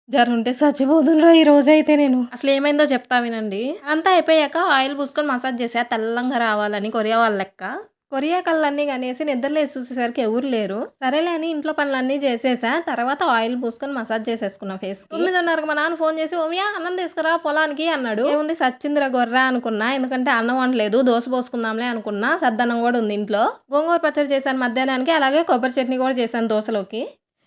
జరుంటే చచ్చిపోదునురా ఈ రోజైతే నేను. అసలేమైందో చెప్తా వినండి. అంతా అయిపోయాక ఆయిల్ పూసుకొని మసాజ్ చేశా తెల్లంగా రావాలని కొరియా వాళ్ళ లెక్క. కొరియా కళ్ళన్నీ గనేసి నిద్రలేసి చూసేసరికి ఎవరు లేరు. సరేలే అని ఇంట్లో పనులన్నీ చేసేసా. తర్వాత ఆయిల్ పూసుకొని మసాజ్ చేసేసుకున్నా ఫేస్‌కి. 9:30కి మా నాన్న ఫోన్ చేసి "ఓమియ అన్నం తీసుకురా పొలానికి" అన్నాడు. ఏముంది సచ్చిందిరా గొర్రె అనుకున్నా. ఎందుకంటే అన్నం వండలేదు. దోస పోసుకుందాంలే అనుకున్నా. సద్దన్నం కూడా ఉంది ఇంట్లో. గోంగూర పచ్చడి చేశాను మధ్యాహ్నానికి. అలాగే కొబ్బరి చట్నీ కూడా చేశాను దోసలోకి.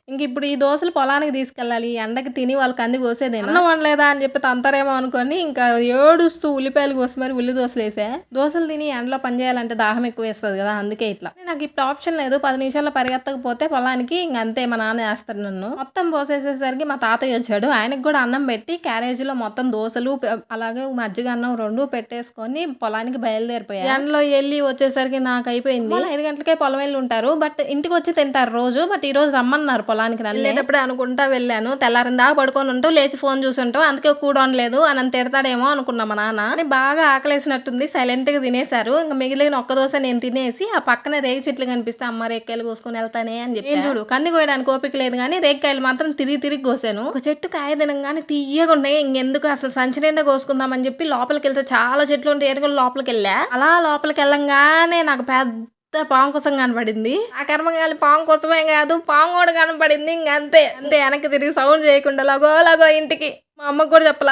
ఇంకిప్పుడు ఈ దోసలు పొలానికి తీసుకెళ్ళాలి. ఈ ఎండకి తిని వాళ్ళు కంది కోసేదేనా? అన్నం వండలేదా అని చెప్పి తంతారేమో అనుకోని ఇంకా ఏడుస్తూ ఉల్లిపాయలు కోసి మరి ఉల్లి దోసలేసా. దోసలు తిని ఎండలో పని చేయాలంటే దాహం ఎక్కువేస్తది కదా! అందుకే ఇట్లా. నాకు ఇప్పుడు ఆప్షన్ లేదు. 10 నిమిషాల్లో పరిగెత్తకపోతే పొలానికి ఇంక అంతే మా నాన్న ఏస్తాడు నన్ను. మొత్తం పోసేసేసరికి మా తాతయ్య వచ్చాడు. ఆయనకి కూడా అన్నం పెట్టి క్యారేజీలో మొత్తం దోసలు అలాగే మజ్జిగ అన్నం 2 పెట్టేసుకొని పొలానికి బయలుదేరిపోయా. ఎండలో ఎళ్లి వచ్చేసరికి నాకయిపోయింది. 5 గంటలకే పొలం ఎళ్లి ఉంటారు. బట్ ఇంటికొచ్చి తింటారు రోజు. బట్ ఈ రోజు రమ్మన్నారు పొలానికి నన్ను. వెళ్ళేటప్పుడే అనుకుంటా వెళ్ళాను. తెల్లారిన దాకా పడుకొని ఉంటావు. లేచి ఫోన్ చూసుంటావు. అందుకే కూడ వండలేదు అని నన్ను తిడతాడేమో అనుకున్నా మా నాన్న. కానీ బాగా ఆకలేసినట్టుంది. సైలెంట్‌గా తినేశారు. ఇంక మిగిలిన ఒక్క దోస నేను తినేసి ఆ పక్కనే రేగి చెట్లు కనిపిస్తే అమ్మ రేగికాయలు కోసుకొని వెళ్తానే అని చెప్పి ఏం చూడు కంది కోయడానికి ఓపిక లేదు కానీ రేగికాయలు మాత్రం తిరిగి తిరిగి కోసాను. ఒక చెట్టు కాయ తినంగానే తీయగా ఉన్నాయి. ఇంకెందుకు అసలు సంచి నిండా కోసుకుందాం అని చెప్పి లోపలికి వెళ్తే చాలా చెట్లు ఉంటే ఏరుకొని లోపలికి వెళ్ళా. అలా లోపలికి వెళ్ళంగానే నాకు పెద్ద పాము కోసం కనపడింది. ఆ కర్మగాలి పాము కోసమే కాదు పాము కూడా కనపడింది. ఇంక అంతే అంతే వెనక్కి తిరిగి సౌండ్ చేయకుండా లగో లగో ఇంటికి. మా అమ్మకు కూడా చెప్పలా.